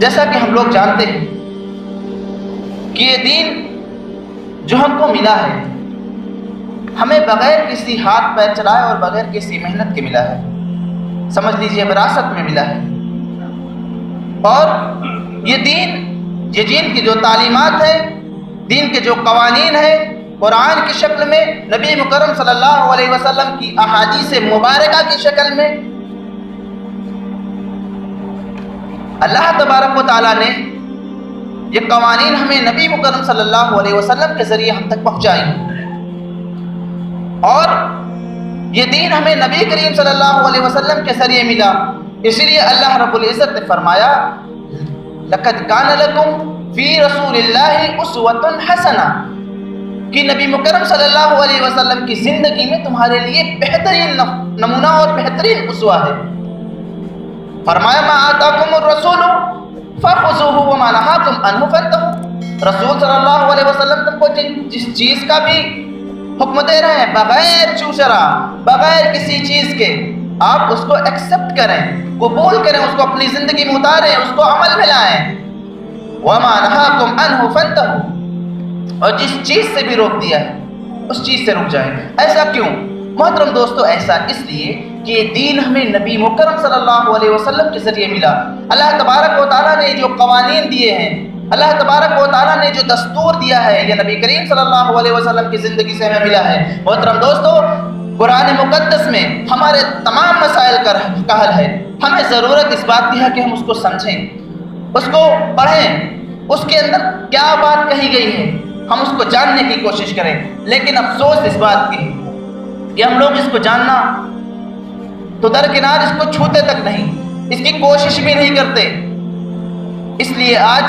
جیسا کہ ہم لوگ جانتے ہیں کہ یہ دین جو ہم کو ملا ہے ہمیں بغیر کسی ہاتھ پیر چلائے اور بغیر کسی محنت کے ملا ہے، سمجھ لیجئے وراثت میں ملا ہے۔ اور یہ دین کی جو تعلیمات ہے، دین کے جو قوانین ہیں، قرآن کی شکل میں، نبی مکرم صلی اللہ علیہ وسلم کی احادیث مبارکہ کی شکل میں اللہ تبارک و تعالیٰ نے یہ قوانین ہمیں نبی مکرم صلی اللہ علیہ وسلم کے ذریعے ہم تک پہنچائی، اور یہ دین ہمیں نبی کریم صلی اللہ علیہ وسلم کے ذریعے ملا۔ اسی لیے اللہ رب العزت نے فرمایا لَقَدْ كَانَ لَكُمْ فِي رَسُولِ اللَّهِ أُسْوَةٌ حَسَنَةٌ کہ نبی مکرم صلی اللہ علیہ وسلم کی زندگی میں تمہارے لیے بہترین نمونہ اور بہترین اسوہ ہے۔ فرمایا مَا آتَاكُمُ الرَّسُولُ فَخُذُوهُ وَمَا نَهَاكُمْ عَنْهُ فَانْتَهُوا، رسول صلی اللہ علیہ وسلم تم کو جس چیز کا بھی حکم دے رہے ہیں بغیر چوچرا، بغیر کسی چیز کے، آپ اس کو ایکسپٹ کریں، قبول کریں، اس کو اپنی زندگی میں اتاریں، اس کو عمل میں لائیں۔ وَمَا نَهَاكُمْ عَنْهُ فَانْتَهُوا، اور جس چیز سے بھی روک دیا ہے اس چیز سے رک جائیں۔ ایسا کیوں؟ محترم دوستو، ایسا اس لیے کہ یہ دین ہمیں نبی مکرم صلی اللہ علیہ وسلم کے ذریعے ملا۔ اللہ تبارک و تعالیٰ نے جو قوانین دیے ہیں، اللہ تبارک و تعالیٰ نے جو دستور دیا ہے، یہ نبی کریم صلی اللہ علیہ وسلم کی زندگی سے ہمیں ملا ہے۔ محترم دوستو، قرآن مقدس میں ہمارے تمام مسائل کا حل ہے۔ ہمیں ضرورت اس بات کی ہے کہ ہم اس کو سمجھیں، اس کو پڑھیں، اس کے اندر کیا بات کہی گئی ہے ہم اس کو جاننے کی کوشش کریں۔ لیکن افسوس اس بات کی کہ ہم لوگ اس کو جاننا تو درکنار اس کو چھوتے تک نہیں، اس کی کوشش بھی نہیں کرتے۔ اس لیے آج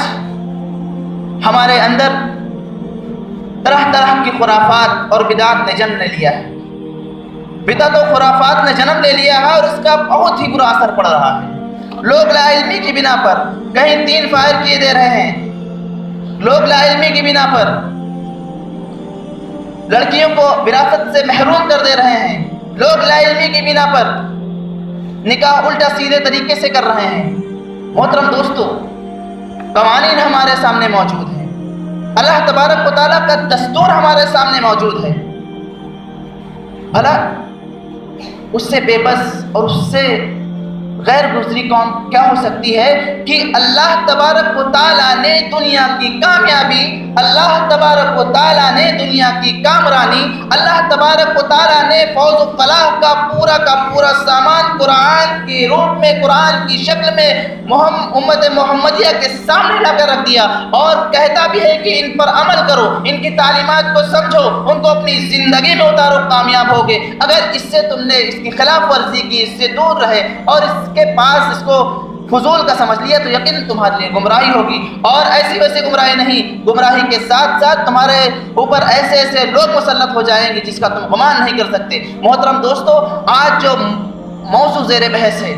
ہمارے اندر طرح طرح کی خرافات اور بدعات نے جنم لے لیا ہے، بدعت و خرافات نے جنم لے لیا ہے، اور اس کا بہت ہی برا اثر پڑ رہا ہے۔ لوگ لا علمی کی بنا پر کہیں 3 فائر کیے دے رہے ہیں، لوگ لا علمی کی بنا پر لڑکیوں کو وراثت سے محروم کر دے رہے ہیں، لوگ لا علمی کی بنا پر نکاح الٹا سیدھے طریقے سے کر رہے ہیں۔ محترم دوستو، قوانین ہمارے سامنے موجود ہیں، اللہ تبارک و تعالیٰ کا دستور ہمارے سامنے موجود ہے، بھلا اس سے بے بس اور اس سے غیر گزری قوم کیا ہو سکتی ہے کہ اللہ تبارک و تعالیٰ نے دنیا کی کامیابی، اللہ تبارک و تعالیٰ نے دنیا کی کامرانی، اللہ تبارک و تعالیٰ نے فوز و فلاح کا پورا سامان قرآن کے روپ میں، قرآن کی شکل میں امت محمدیہ کے سامنے لا کر رکھ دیا، اور کہتا بھی ہے کہ ان پر عمل کرو، ان کی تعلیمات کو سمجھو، ان کو اپنی زندگی میں اتارو، کامیاب ہوگے۔ اگر اس سے تم نے اس کی خلاف ورزی کی، اس سے دور رہے اور اس کے پاس اس کو فضول کا سمجھ لیا، تو یقین تمہارے لیے گمراہی ہوگی، اور ایسی ویسی گمراہی نہیں، گمراہی کے ساتھ ساتھ تمہارے اوپر ایسے لوگ مسلط ہو جائیں گے جس کا تم گمان نہیں کر سکتے۔ محترم دوستو، آج جو موضوع زیر بحث ہے،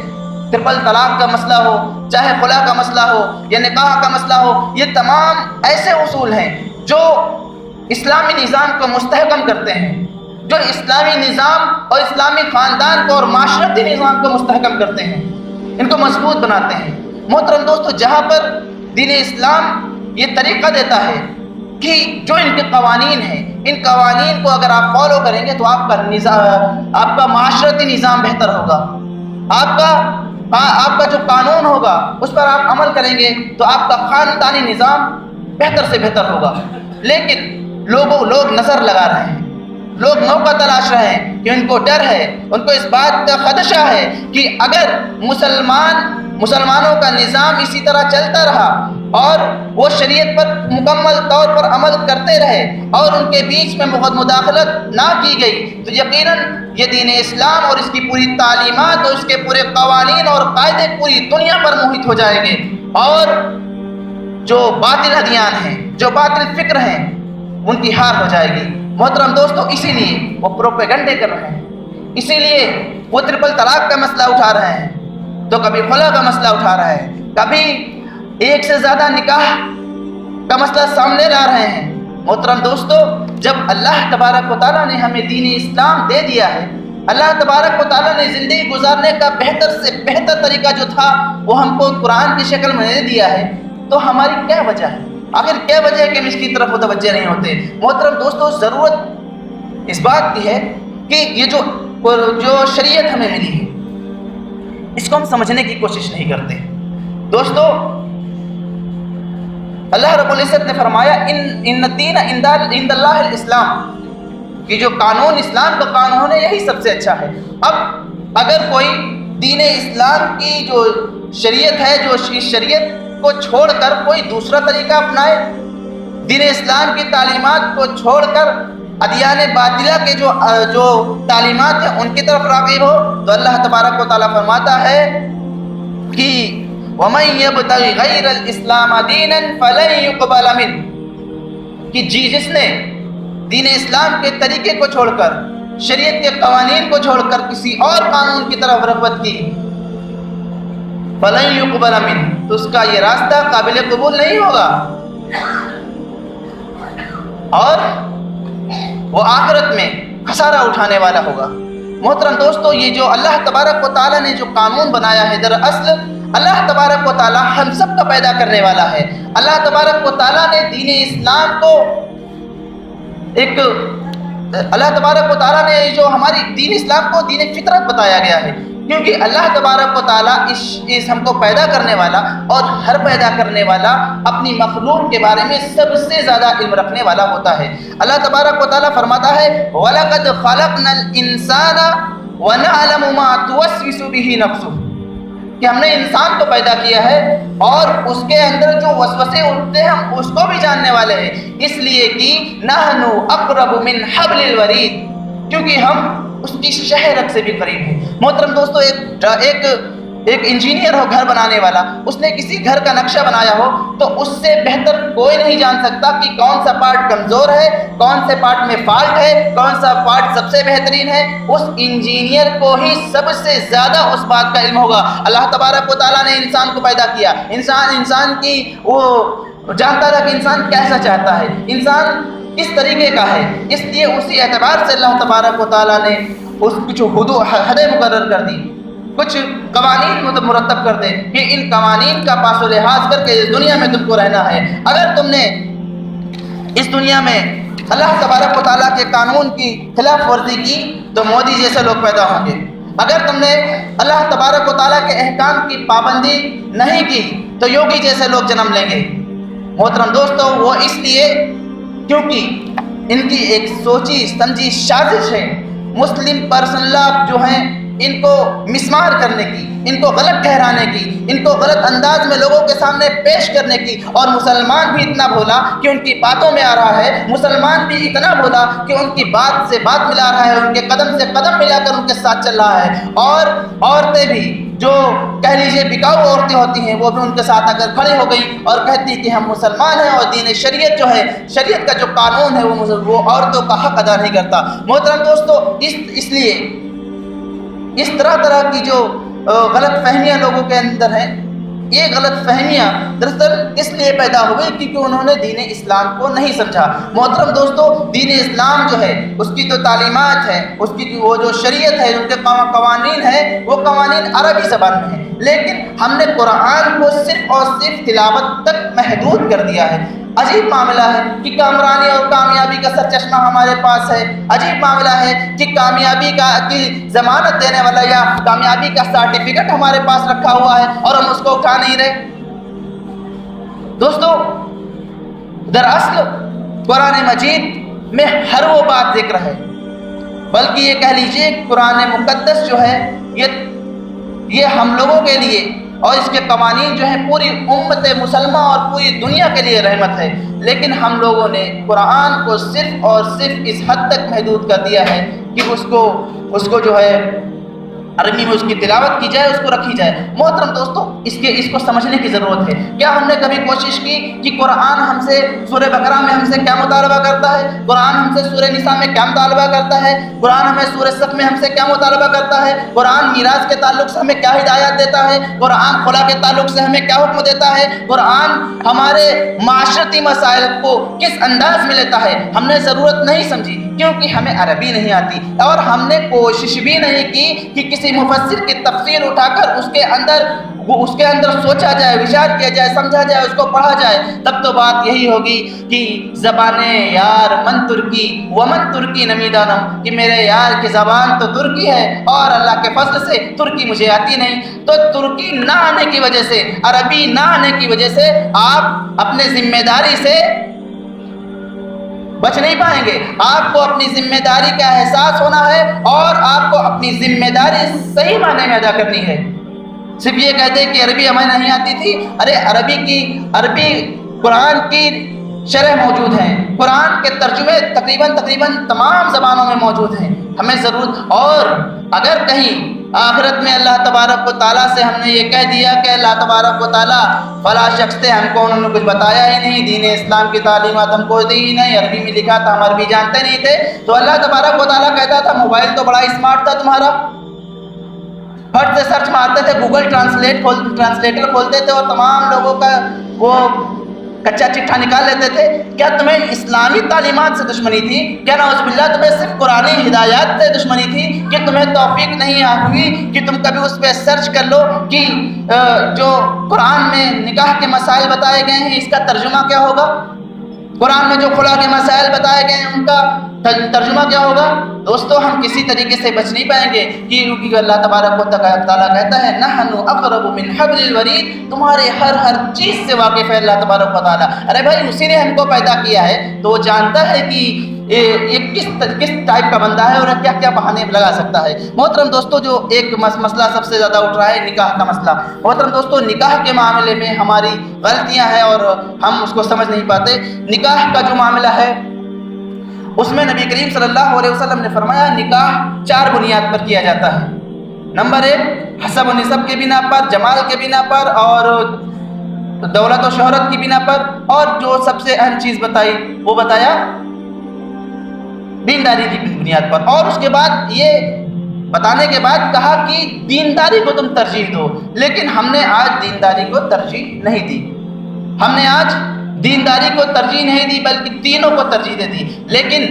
ٹرپل طلاق کا مسئلہ ہو، چاہے خلا کا مسئلہ ہو یا نکاح کا مسئلہ ہو، یہ تمام ایسے اصول ہیں جو اسلامی نظام کو مستحکم کرتے ہیں، جو اسلامی نظام اور اسلامی خاندان کو اور معاشرتی نظام کو مستحکم کرتے ہیں، ان کو مضبوط بناتے ہیں۔ محترم دوستو، جہاں پر دین اسلام یہ طریقہ دیتا ہے کہ جو ان کے قوانین ہیں، ان قوانین کو اگر آپ فالو کریں گے تو آپ کا معاشرتی نظام بہتر ہوگا، آپ کا جو قانون ہوگا اس پر آپ عمل کریں گے تو آپ کا خاندانی نظام بہتر سے بہتر ہوگا۔ لیکن لوگ نظر لگا رہے ہیں، لوگ موقع تلاش رہے ہیں کہ ان کو ڈر ہے، ان کو اس بات کا خدشہ ہے کہ اگر مسلمانوں کا نظام اسی طرح چلتا رہا اور وہ شریعت پر مکمل طور پر عمل کرتے رہے اور ان کے بیچ میں مداخلت نہ کی گئی، تو یقیناً یہ دین اسلام اور اس کی پوری تعلیمات اور اس کے پورے قوانین اور قاعدے پوری دنیا پر محیط ہو جائیں گے، اور جو باطل ادیان ہیں، جو باطل فکر ہیں، ان کی ہار ہو جائے گی۔ محترم دوستو، اسی لیے وہ پروپیگنڈے کر رہے ہیں، اسی لیے وہ ٹرپل طلاق کا مسئلہ اٹھا رہے ہیں، تو کبھی خلا کا مسئلہ اٹھا رہے ہیں، کبھی ایک سے زیادہ نکاح کا مسئلہ سامنے لا رہے ہیں۔ محترم دوستو، جب اللہ تبارک و تعالیٰ نے ہمیں دین اسلام دے دیا ہے اللہ تبارک و تعالیٰ نے زندگی گزارنے کا بہتر سے بہتر طریقہ جو تھا وہ ہم کو قرآن کی شکل میں دے دیا ہے، تو ہماری کیا وجہ ہے؟ آخر کیا وجہ ہے کہ ہم اس کی طرف متوجہ نہیں ہوتے؟ محترم دوستو، ضرورت اس بات کی ہے کہ یہ جو شریعت ہمیں ملی ہے اس کو ہم سمجھنے کی کوشش نہیں کرتے۔ دوستو، اللہ رب العزت نے فرمایا ان الدین عند اللہ الاسلام، کہ جو قانون اسلام کا قانون ہے یہی سب سے اچھا ہے۔ اب اگر کوئی دین اسلام کی جو شریعت ہے، جو اس شریعت کو چھوڑ کر کوئی دوسرا طریقہ اپنائے، دین اسلام کی تعلیمات کو چھوڑ کر ادیان باطلہ کے جو تعلیمات ہیں ان کی طرف راغب ہو، تو اللہ تبارک و تعالیٰ فرماتا ہے کہ وَمَن يَبْتَغِ غَيْرَ الْإِسْلَامَ دِينًا فَلَن يُقْبَلَ مِنْهُ، کہ جس نے دین اسلام کے طریقے کو چھوڑ کر، شریعت کے قوانین کو چھوڑ کر کسی اور قانون کی طرف رغبت کی، فَلَن يُقْبَلَ مِنْهُ، تو اس کا یہ راستہ قابل قبول نہیں ہوگا، اور وہ آخرت میں خسارہ اٹھانے والا ہوگا۔ محترم دوستو، یہ جو اللہ تبارک و تعالیٰ نے جو قانون بنایا ہے، دراصل اللہ تبارک و تعالیٰ ہم سب کا پیدا کرنے والا ہے۔ اللہ تبارک و تعالیٰ نے دین اسلام کو اللہ تبارک و تعالیٰ نے جو ہماری دین اسلام کو دین فطرت بتایا گیا ہے، کیونکہ اللہ تبارک و تعالیٰ اس ہم کو پیدا کرنے والا اور ہر پیدا کرنے والا اپنی مخلوق کے بارے میں سب سے زیادہ علم رکھنے والا ہوتا ہے۔ اللہ تبارک و تعالیٰ فرماتا ہے وَلَقَدْ خَلَقْنَا الْإِنسَانَ وَنَعْلَمُ مَا تُوَسْوِسُ بِهِ نَفْسُهُ، کہ ہم نے انسان کو پیدا کیا ہے اور اس کے اندر جو وسوسے اٹھتے ہیں ہم اس کو بھی جاننے والے ہیں، اس لیے کہ نحن اقرب من حبل الورید، کیونکہ ہم اس کی شہرت سے بھی قریب ہیں۔ محترم دوستو، ایک انجینئر ہو گھر بنانے والا، اس نے کسی گھر کا نقشہ بنایا ہو تو اس سے بہتر کوئی نہیں جان سکتا کہ کون سا پارٹ کمزور ہے، کون سے پارٹ میں فالٹ ہے، کون سا پارٹ سب سے بہترین ہے۔ اس انجینئر کو ہی سب سے زیادہ اس بات کا علم ہوگا۔ اللہ تبارک و تعالیٰ نے انسان کو پیدا کیا، انسان کی وہ جانتا تھا کہ انسان کیسا چاہتا ہے، انسان کس طریقے کا ہے، اس لیے اسی اعتبار سے اللہ تبارک و تعالیٰ نے اس کی جو حدیں مقرر کر دی، کچھ قوانین مرتب کر دے کہ ان قوانین کا پاس و لحاظ کر کے اس دنیا میں تم کو رہنا ہے۔ اگر تم نے اس دنیا میں اللہ تبارک و تعالیٰ کے قانون کی خلاف ورزی کی تو مودی جیسے لوگ پیدا ہوں گے، اگر تم نے اللہ تبارک و تعالیٰ کے احکام کی پابندی نہیں کی تو یوگی جیسے لوگ جنم لیں گے۔ محترم دوستو، وہ اس لیے کیونکہ ان کی ایک سوچی سمجھی سازش ہے مسلم پرسنل لا جو ہیں ان کو مسمار کرنے کی، ان کو غلط ٹھہرانے کی، ان کو غلط انداز میں لوگوں کے سامنے پیش کرنے کی، اور مسلمان بھی اتنا بھولا کہ ان کی باتوں میں آ رہا ہے، مسلمان بھی اتنا بھولا کہ ان کی بات سے بات ملا رہا ہے، ان کے قدم سے قدم ملا کر ان کے ساتھ چل رہا ہے، اور عورتیں بھی جو کہہ لیجیے بکاؤ عورتیں ہوتی ہیں وہ بھی ان کے ساتھ اگر کھڑی ہو گئی اور کہتی کہ ہم مسلمان ہیں اور دین شریعت جو ہے، شریعت کا جو قانون ہے وہ عورتوں کا حق ادا نہیں کرتا۔ محترم دوستو، اس لیے اس طرح کی جو غلط فہمیاں لوگوں کے اندر ہیں، یہ غلط فہمیاں دراصل اس لیے پیدا ہوئی کیونکہ انہوں نے دین اسلام کو نہیں سمجھا۔ محترم دوستو، دین اسلام جو ہے اس کی جو تعلیمات ہے، اس کی وہ جو شریعت ہے، ان کے قوانین ہیں، وہ قوانین عربی زبان میں ہیں، لیکن ہم نے قرآن کو صرف اور صرف تلاوت تک محدود کر دیا ہے۔ عجیب معاملہ ہے کہ کامرانی اور کامیابی کا سر چشمہ ہمارے پاس ہے، عجیب معاملہ ہے کہ کامیابی کی ضمانت دینے والا یا کامیابی کا سرٹیفکیٹ ہمارے پاس رکھا ہوا ہے اور ہم اس کو اٹھا نہیں رہے۔ دوستو، دراصل قرآن مجید میں ہر وہ بات ذکر ہے، بلکہ یہ کہہ لیجئے قرآن مقدس جو ہے یہ ہم لوگوں کے لیے اور اس کے قوانین جو ہیں پوری امت مسلمہ اور پوری دنیا کے لیے رحمت ہے، لیکن ہم لوگوں نے قرآن کو صرف اور صرف اس حد تک محدود کر دیا ہے کہ اس کو جو ہے عربی میں اس کی تلاوت کی جائے، اس کو رکھی جائے۔ محترم دوستو، اس کو سمجھنے کی ضرورت ہے۔ کیا ہم نے کبھی کوشش کی کہ قرآن ہم سے سورہ بقرہ میں ہم سے کیا مطالبہ کرتا ہے، قرآن ہم سے سورہ نساء میں کیا مطالبہ کرتا ہے، قرآن ہمیں سورہ صف میں ہم سے کیا مطالبہ کرتا ہے، قرآن میراث کے تعلق سے ہمیں کیا ہدایات دیتا ہے، قرآن خلا کے تعلق سے ہمیں کیا حکم دیتا ہے، قرآن ہمارے معاشرتی مسائل کو کس انداز میں لیتا ہے، ہم نے ضرورت نہیں سمجھی۔ کیونکہ ہمیں عربی نہیں آتی اور ہم نے کوشش بھی نہیں کی کہ کسی مفسر کی تفسیر اٹھا کر اس کے اندر سوچا جائے، وچار کیا جائے، سمجھا جائے، اس کو پڑھا جائے، تب تو بات یہی ہوگی کہ زبانیں یار من ترکی ومن ترکی نمیدانم، کہ میرے یار کی زبان تو ترکی ہے اور اللہ کے فضل سے ترکی مجھے آتی نہیں۔ تو ترکی نہ آنے کی وجہ سے، عربی نہ آنے کی وجہ سے آپ اپنے ذمہ داری سے بچ نہیں پائیں گے۔ آپ کو اپنی ذمہ داری کا احساس ہونا ہے اور آپ کو اپنی ذمہ داری صحیح معنی میں ادا کرنی ہے۔ صرف یہ کہتے کہ عربی ہمیں نہیں آتی تھی، ارے عربی قرآن کی شرح موجود ہیں، قرآن کے ترجمے تقریباً تمام زبانوں میں موجود ہیں۔ ہمیں ضرورت، اور اگر کہیں آخرت میں اللہ تبارک و تعالیٰ سے ہم نے یہ کہہ دیا کہ اللہ تبارک و تعالیٰ فلاں شخص تھے، ہم کو انہوں نے کچھ بتایا ہی نہیں، دین اسلام کی تعلیمات ہم کو دی ہی نہیں، عربی میں لکھا تھا ہم عربی جانتے نہیں تھے، تو اللہ تبارک و تعالیٰ کہتا تھا موبائل تو بڑا اسمارٹ تھا تمہارا، فٹ سے سرچ مارتے تھے، گوگل ٹرانسلیٹر کھولتے تھے اور تمام لوگوں کا وہ کچا چٹھا نکال لیتے تھے۔ کیا تمہیں اسلامی تعلیمات سے دشمنی تھی؟ کیا نعوذ باللہ تمہیں صرف قرآنی ہدایات سے دشمنی تھی کہ تمہیں توفیق نہیں ہوئی کہ تم کبھی اس پہ سرچ کر لو کہ جو قرآن میں نکاح کے مسائل بتائے گئے ہیں اس کا ترجمہ کیا ہوگا، قرآن میں جو خلا کے مسائل بتائے گئے ہیں ان کا ترجمہ کیا ہوگا؟ دوستو ہم کسی طریقے سے بچ نہیں پائیں گے، کیونکہ اللہ تبارک و تعالیٰ کہتا ہے نحن اقرب من حبل الورید، تمہارے ہر چیز سے واقف ہے اللہ تبارک و تعالیٰ۔ ارے بھائی اسی نے ہم کو پیدا کیا ہے تو وہ جانتا ہے کہ یہ کس ٹائپ کا بندہ ہے اور کیا کیا بہانے لگا سکتا ہے۔ محترم دوستو جو ایک مسئلہ سب سے زیادہ اٹھ رہا ہے نکاح کا مسئلہ۔ محترم دوستو نکاح کے معاملے میں ہماری غلطیاں ہیں اور ہم اس کو سمجھ نہیں پاتے۔ نکاح کا جو معاملہ ہے اس میں نبی کریم صلی اللہ علیہ وسلم نے فرمایا نکاح 4 بنیاد پر کیا جاتا ہے۔ نمبر 1 حسب و نسب کے بنا پر، جمال کے بنا پر اور دولت و شہرت کی بنا پر، اور جو سب سے اہم چیز بتائی وہ بتایا دینداری کی بنیاد پر، اور اس کے بعد یہ بتانے کے بعد کہا کہ دینداری کو تم ترجیح دو۔ لیکن ہم نے آج دینداری کو ترجیح نہیں دی، ہم نے آج دینداری کو ترجیح نہیں دی بلکہ تینوں کو ترجیح دے دی۔ لیکن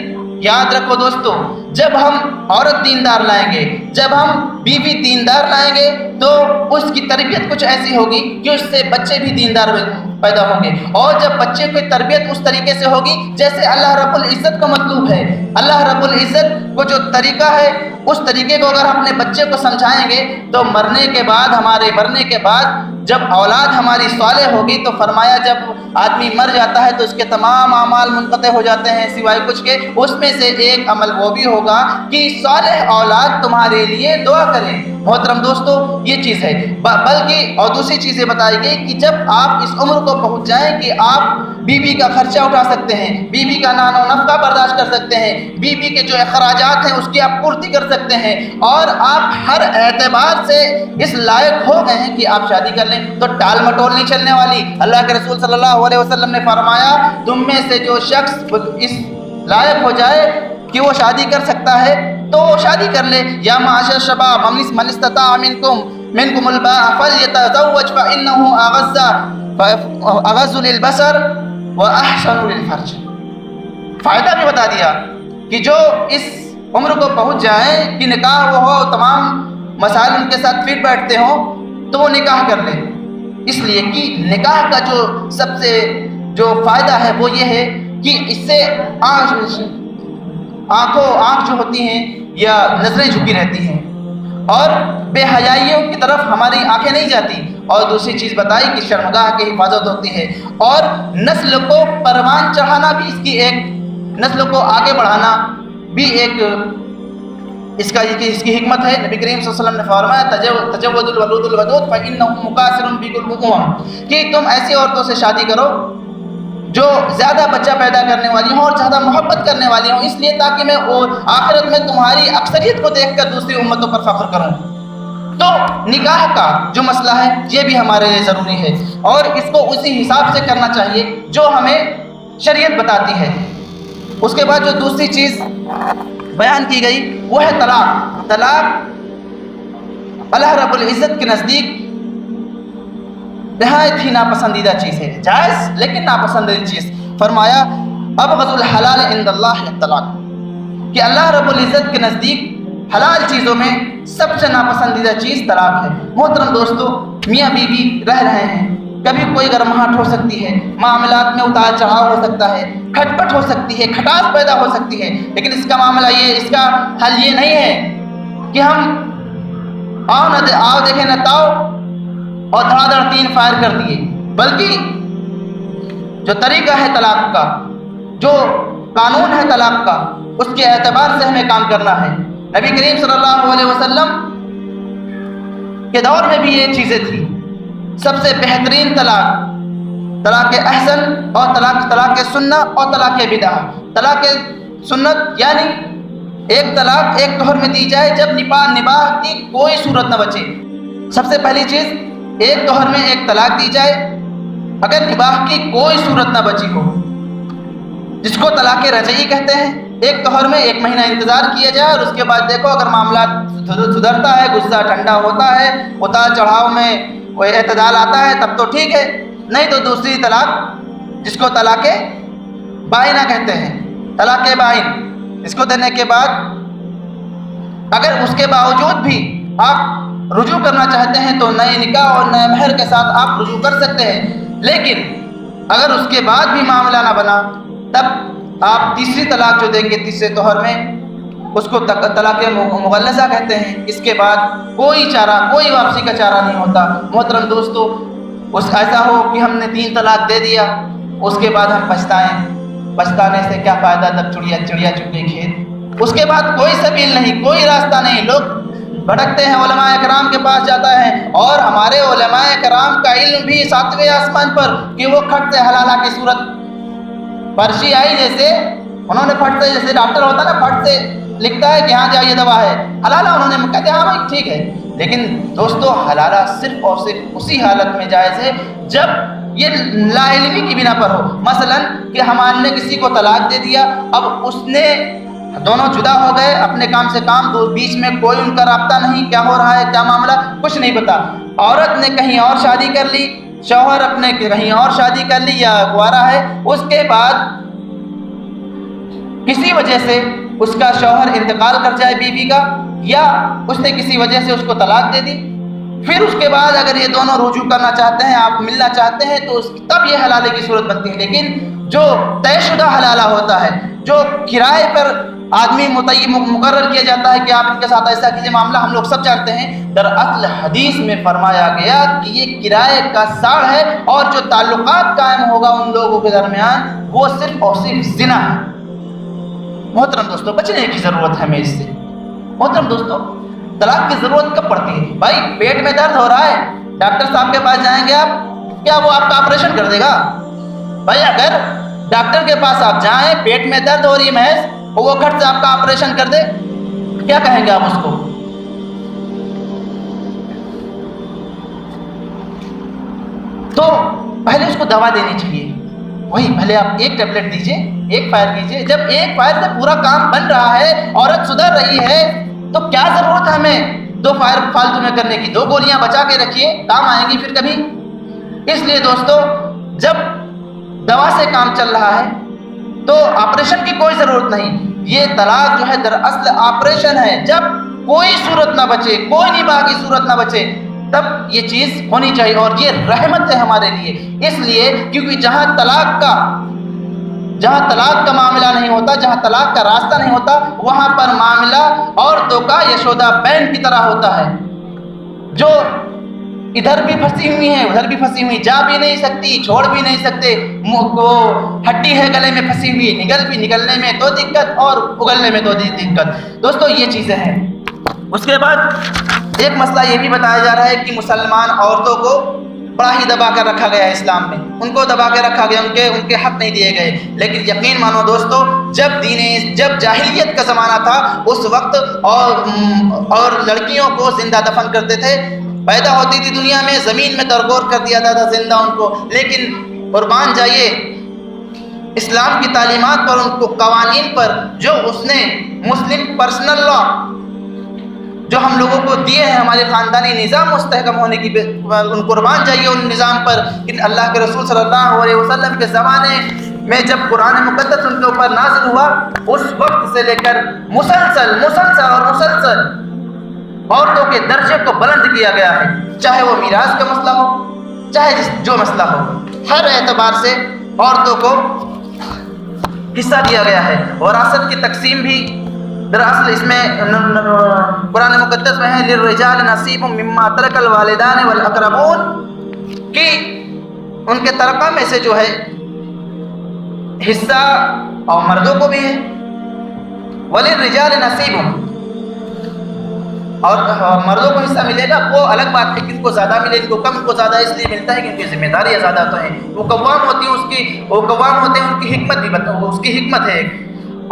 یاد رکھو دوستو، جب ہم عورت دیندار لائیں گے، جب ہم بیوی دیندار لائیں گے تو اس کی تربیت کچھ ایسی ہوگی کہ اس سے بچے بھی دیندار پیدا ہوں گے، اور جب بچے کی تربیت اس طریقے سے ہوگی جیسے اللہ رب العزت کو مطلوب ہے، اللہ رب العزت کو جو طریقہ ہے اس طریقے کو اگر ہم اپنے بچے کو سمجھائیں گے تو مرنے کے بعد جب اولاد ہماری صالح ہوگی تو فرمایا جب آدمی مر جاتا ہے تو اس کے تمام اعمال منقطع ہو جاتے ہیں سوائے کچھ کے، اس میں سے ایک عمل وہ بھی ہوگا کہ صالح اولاد تمہارے لیے دعا کریں۔ محترم دوستو یہ چیز ہے، بلکہ اور دوسری چیزیں بتائی گئی کہ جب آپ اس عمر کو پہنچ جائیں کہ آپ بیوی کا خرچہ اٹھا سکتے ہیں، بیوی کا نان و نفقہ برداشت کر سکتے ہیں، بیوی کے جو اخراجات ہیں اس کی آپ پورتی کر سکتے ہیں، اور آپ ہر اعتبار سے اس لائق ہو گئے ہیں کہ آپ شادی کر لیں، تو ٹال مٹول نہیں چلنے والی۔ اللہ کے رسول صلی اللہ علیہ وسلم نے فرمایا تم میں سے جو شخص اس لائق ہو جائے کہ وہ شادی کر سکتا ہے تو وہ شادی کر لے۔ یا معاشر الشباب من استطاع منکم الباء فلیتزوج فانه اغض للبصر واحسن للفرج۔ فائدہ بھی بتا دیا کہ جو اس عمر کو پہنچ جائیں کہ نکاح وہ ہو، تمام مسائل ان کے ساتھ فٹ بیٹھتے ہوں تو وہ نکاح کر لیں، اس لیے کہ نکاح کا جو سب سے جو فائدہ ہے وہ یہ ہے کہ اس سے آنکھ جو ہوتی ہیں یا نظریں جھکی رہتی ہیں اور بے حیائیوں کی طرف ہماری آنکھیں نہیں جاتی، اور دوسری چیز بتائی کہ شرمگاہ کی حفاظت ہوتی ہے، اور نسل کو پروان چڑھانا بھی اس کی ایک، نسل کو آگے بڑھانا بھی ایک اس کی حکمت ہے۔ نبی کریم صلی اللہ علیہ وسلم نے فرمایا تزود الولود الودود فإنه مکاثر بكم الامم، کہ تم ایسی عورتوں سے شادی کرو جو زیادہ بچہ پیدا کرنے والی ہوں اور زیادہ محبت کرنے والی ہوں، اس لیے تاکہ میں آخرت میں تمہاری اکثریت کو دیکھ کر دوسری امتوں پر فخر کروں۔ تو نکاح کا جو مسئلہ ہے یہ بھی ہمارے لیے ضروری ہے، اور اس کو اسی حساب سے کرنا چاہیے جو ہمیں شریعت بتاتی ہے۔ اس کے بعد جو دوسری چیز بیان کی گئی وہ ہے طلاق۔ طلاق اللہ رب العزت کے نزدیک نہایت ہی ناپسندیدہ چیز ہے، جائز لیکن ناپسندیدہ چیز۔ فرمایا ابغض الحلال عند اللہ الطلاق، کہ اللہ رب العزت کے نزدیک حلال چیزوں میں سب سے ناپسندیدہ چیز طلاق ہے۔ محترم دوستو، میاں بیوی رہ رہے ہیں، کبھی کوئی گرماہٹ ہو سکتی ہے، معاملات میں اتار چڑھاؤ ہو سکتا ہے، کھٹپٹ ہو سکتی ہے، کھٹاس پیدا ہو سکتی ہے، لیکن اس کا معاملہ اس کا حل یہ نہیں ہے کہ ہم آؤ دیکھیں نہ تاؤ اور دھڑا دھڑ 3 فائر کر دیے، بلکہ جو طریقہ ہے طلاق کا، جو قانون ہے طلاق کا، اس کے اعتبار سے ہمیں کام کرنا ہے۔ نبی کریم صلی اللہ علیہ وسلم کے دور میں بھی یہ چیزیں تھیں۔ سب سے بہترین طلاق احسن اور طلاق سنہ اور طلاق بدعہ۔ طلاق سنت یعنی ایک طلاق ایک طہر میں دی جائے جب نباہ کی کوئی صورت نہ بچے۔ سب سے پہلی چیز، ایک طہر میں ایک طلاق دی جائے اگر نباہ کی کوئی صورت نہ بچی ہو، جس کو طلاق رجعی کہتے ہیں۔ ایک طہر میں 1 مہینہ انتظار کیا جائے اور اس کے بعد دیکھو اگر معاملات سدھرتا ہے، غصہ ٹھنڈا ہوتا ہے، اتار چڑھاؤ میں کوئی اعتدال آتا ہے تب تو ٹھیک ہے، نہیں تو دوسری طلاق جس کو طلاق بائنہ کہتے ہیں، طلاق بائن، اس کو دینے کے بعد اگر اس کے باوجود بھی آپ رجوع کرنا چاہتے ہیں تو نئے نکاح اور نئے مہر کے ساتھ آپ رجوع کر سکتے ہیں، لیکن اگر اس کے بعد بھی معاملہ نہ بنا تب آپ تیسری طلاق جو دیں گے تیسرے طہر میں، اس کو طلاق مغلظہ کہتے ہیں۔ اس کے بعد کوئی چارہ، کوئی واپسی کا چارہ نہیں ہوتا۔ محترم دوستو، ایسا ہو کہ ہم نے 3 طلاق دے دیا، اس کے بعد ہم پچھتانے سے کیا فائدہ، تب چڑیا چکے کھیت۔ اس کے بعد کوئی سبیل نہیں، کوئی راستہ نہیں، لوگ بھٹکتے ہیں، علماء کرام کے پاس جاتا ہے، اور ہمارے علماء کرام کا علم بھی 7ویں آسمان پر کہ وہ کھٹ سے حلالہ کی صورت پرچی آئی، جیسے انہوں نے پھٹ سے، جیسے ڈاکٹر ہوتا ہے نا، پھٹ سے لکھتا ہے کہ ہاں جا یہ دوا ہے حلالہ، انہوں نے کہتے ہیں ہاں بھائی ٹھیک ہے، لیکن دوستو حلالہ صرف اور صرف اسی حالت میں جائز ہے جب یہ لا علمی کی بنا پر ہو۔ مثلا کہ ہم نے کسی کو طلاق دے دیا، اب اس نے دونوں جدا ہو گئے، اپنے کام سے کام، بیچ میں کوئی ان کا رابطہ نہیں، کیا ہو رہا ہے، کیا معاملہ، کچھ نہیں پتا۔ عورت نے کہیں اور شادی کر لی، شوہر اپنے کہیں اور شادی کر لی یا کنوارا ہے، اس کے بعد کسی وجہ سے اس کا شوہر انتقال کر جائے بیوی کا، یا اس نے کسی وجہ سے اس کو طلاق دے دی، پھر اس کے بعد اگر یہ دونوں رجوع کرنا چاہتے ہیں، آپ ملنا چاہتے ہیں، تو تب یہ حلالے کی صورت بنتی ہے۔ لیکن جو طے شدہ حلالہ ہوتا ہے، جو کرائے پر آدمی مقرر کیا جاتا ہے کہ آپ ان کے ساتھ ایسا کیجئے، معاملہ ہم لوگ سب جانتے ہیں، دراصل حدیث میں فرمایا گیا کہ یہ کرائے کا ساڑ ہے، اور جو تعلقات قائم ہوگا ان لوگوں کے درمیان وہ صرف اور صرف زنا ہے۔ محترم دوستو، بچنے کی ضرورت ہے ہمیں اس سے۔ محترم دوستو، طلاق کی ضرورت کب پڑتی ہے؟ بھائی پیٹ میں درد ہو رہا ہے، ڈاکٹر صاحب کے پاس جائیں گے آپ، کیا وہ آپ کا آپریشن کر دے گا؟ بھائی اگر ڈاکٹر کے پاس آپ جائیں، پیٹ میں درد ہو رہی ہے محض، وہ کھٹ سے آپ کا آپریشن کر دے، کیا کہیں گے آپ اس کو؟ تو پہلے اس کو دوا دینی چاہیے، وہی پہلے آپ 1 ٹیبلٹ دیجئے، 1 فائر کیجئے۔ جب 1 فائر سے پورا کام بن رہا ہے، عورت سدھر رہی ہے، تو کیا ضرورت ہے ہمیں 2 فائر فالتو میں کرنے کی؟ 2 گولیاں بچا کے رکھیے، کام آئیں گی پھر کبھی۔ اس لیے دوستو، جب دوا سے کام چل رہا ہے تو آپریشن کی کوئی ضرورت نہیں۔ یہ طلاق جو ہے دراصل آپریشن ہے، جب کوئی صورت نہ بچے، کوئی نباہ کی صورت نہ بچے، تب یہ چیز ہونی چاہیے، اور یہ رحمت ہے ہمارے لیے، اس لیے کیونکہ جہاں طلاق کا معاملہ نہیں ہوتا، جہاں طلاق کا راستہ نہیں ہوتا، وہاں پر معاملہ عورتوں کا یشودا بین کی طرح ہوتا ہے، جو ادھر بھی پھنسی ہوئی ہیں، ادھر بھی پھنسی ہوئی، جا بھی نہیں سکتی، چھوڑ بھی نہیں سکتے، ہڈی ہے گلے میں پھنسی ہوئی، نکلنے میں تو دقت اور اگلنے میں تو دقت۔ دوستو یہ چیزیں ہیں۔ اس کے بعد ایک مسئلہ یہ بھی بتایا جا رہا ہے کہ مسلمان عورتوں کو بڑا ہی دبا کر رکھا گیا ہے اسلام میں، ان کو دبا کے رکھا گیا، ان کے حق نہیں دیے گئے۔ لیکن یقین مانو دوستو، جب جاہلیت کا زمانہ تھا اس وقت اور لڑکیوں کو زندہ دفن کرتے تھے، پیدا ہوتی تھی دنیا میں، زمین میں درگور کر دیا تھا زندہ ان کو۔ لیکن قربان جائیے اسلام کی تعلیمات پر، ان کو قوانین پر، جو اس نے مسلم پرسنل لا جو ہم لوگوں کو دیے ہیں، ہمارے خاندانی نظام مستحکم ہونے کی، ان قربان جائیے ان نظام پر۔ کہ اللہ کے رسول صلی اللہ علیہ وسلم کے زمانے میں جب قرآن مقدس ان کے اوپر نازل ہوا اس وقت سے لے کر مسلسل عورتوں کے درجے کو بلند کیا گیا ہے، چاہے وہ میراث کا مسئلہ ہو، چاہے جو مسئلہ ہو، ہر اعتبار سے عورتوں کو حصہ دیا گیا ہے۔ وراثت کی تقسیم بھی دراصل اس میں قرآن مقدس میں ہے للرجال نصیب مما ترک الوالدان والاقربون، کہ ان کے ترکہ میں سے جو ہے حصہ اور مردوں کو بھی ہے، وللرجال نصیب، اور مردوں کو حصہ ملے گا، وہ الگ بات ہے کہ ان کو زیادہ ملے، ان کو کم، ان کو زیادہ اس لیے ملتا ہے کہ ان کی ذمہ داریاں زیادہ تو ہیں، وہ قوام ہوتے ہیں، ان کی حکمت بھی اس کی حکمت ہے۔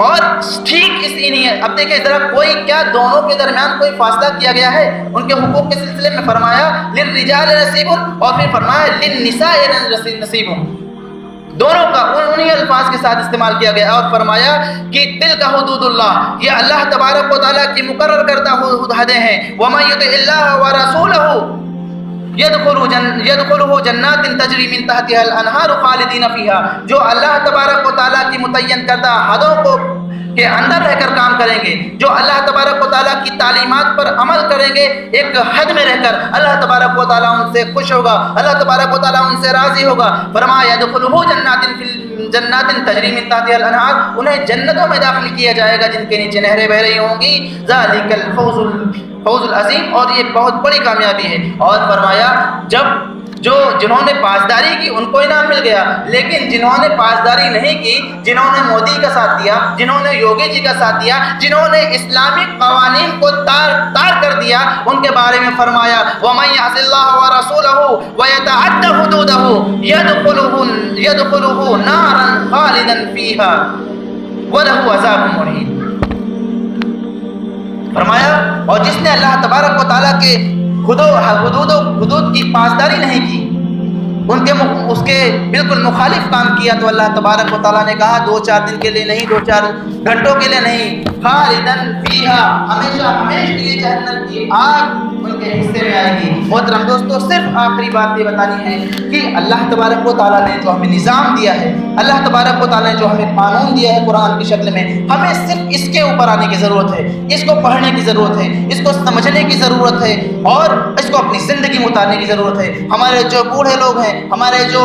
اور ٹھیک اس انہیں اب دیکھیں ذرا کوئی کیا دونوں کے درمیان کوئی فاصلہ کیا گیا ہے؟ ان کے حقوق کے سلسلے میں فرمایا للرجال نصیب، اور پھر فرمایا للنساء نصیب، دونوں کا انہی الفاظ کے ساتھ استعمال کیا گیا، اور فرمایا کہ تلک حدود اللہ، یہ اللہ تبارک و تعالیٰ کی مقرر کردہ حدیں ہیں، وَمَن يُطِعِ اللَّهَ وَرَسُولَهُ يَدْخُلُهُ جَنَّاتٍ تَجْرِي مِن تَحْتِهَا الْأَنْهَارُ خَالِدِينَ فِيهَا، جو اللہ تبارک و تعالیٰ کی متعین کردہ حدوں کو کے اندر رہ کر کام کریں گے، جو اللہ تبارک و تعالیٰ کی تعلیمات پر عمل کریں گے، ایک حد میں رہ کر اللہ تبارک و تعالیٰ ان سے خوش ہوگا، اللہ تبارک و تعالیٰ ان سے راضی ہوگا۔ فرمایا يَدْخُلُهُ جنات تجری من تحتها الانہار، انہیں جنتوں میں داخل کیا جائے گا جن کے نیچے نہریں بہ رہی ہوں گی، ذالک الفوز العظیم، اور یہ بہت بڑی کامیابی ہے۔ اور فرمایا جنہوں نے پاسداری کی ان کو انعام مل گیا، لیکن جنہوں نے پاسداری نہیں کی، جنہوں نے مودی کا ساتھ دیا، جنہوں نے یوگی جی کا ساتھ دیا، جنہوں نے اسلامی قوانین کو تار کر دیا، ان کے بارے میں فرمایا وَمَن يَعْصِ اللَّهَ وَرَسُولَهُ وَيَتَعَدَّ حُدُودَهُ يَدْخُلُهُ نَارًا خَالِدًا فِيهَا وَلَهُ عَذَابٌ مُهِينٌ۔ فرمایا اور جس نے اللہ تبارک و تعالیٰ کے حدود کی پاسداری نہیں کی، اس کے بالکل مخالف کام کیا، تو اللہ تبارک و تعالیٰ نے کہا 2-4 دن کے لیے نہیں، 2-4 گھنٹوں کے لیے نہیں، خالدن فیہا، ہمیشہ ہمیشہ کے لیے جہنم کی آگ ان کے حصے میں آئے گی۔ محترم دوستو، صرف آخری بات یہ بتانی ہے کہ اللہ تبارک و تعالیٰ نے جو ہمیں نظام دیا ہے، اللہ تبارک و تعالیٰ نے جو ہمیں قانون دیا ہے قرآن کی شکل میں، ہمیں صرف اس کے اوپر آنے کی ضرورت ہے، اس کو پڑھنے کی ضرورت ہے، اس کو سمجھنے کی ضرورت ہے، اور اس کو اپنی زندگی میں اتارنے کی ضرورت ہے۔ ہمارے جو بوڑھے لوگ ہیں، ہمارے جو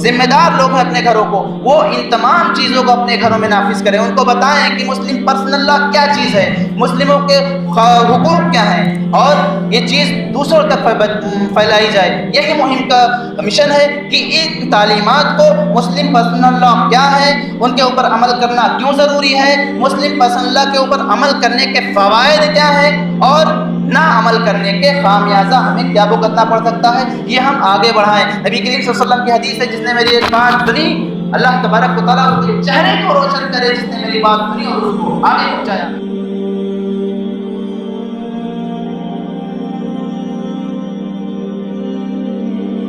ذمہ دار لوگ ہیں اپنے گھروں کو، وہ ان تمام چیزوں کو اپنے گھروں میں نافذ کریں، ان کو بتائیں کہ مسلم پرسنل لا کیا چیز ہے، مسلموں کے حقوق کیا ہیں، اور یہ چیز دوسروں تک پھیلائی جائے۔ یہی مہم کا مشن ہے کہ ان تعلیمات کو مسلم پرسنل لا کیا ہے، ان کے اوپر عمل کرنا کیوں ضروری ہے، مسلم پرسنل لا کے اوپر عمل کرنے کے فوائد کیا ہیں، اور نہ عمل کرنے کے خامیازہ ہمیں کیا بھگتنا پڑ سکتا ہے، یہ ہم آگے بڑھائیں۔ نبی کریم صلی اللہ علیہ وسلم کی حدیث ہے، جس نے میری ایک بات سنی اللہ تبارک و تعالیٰ اس کے چہرے کو روشن کرے، جس نے میری بات سنی اور اس کو آگے پہنچایا۔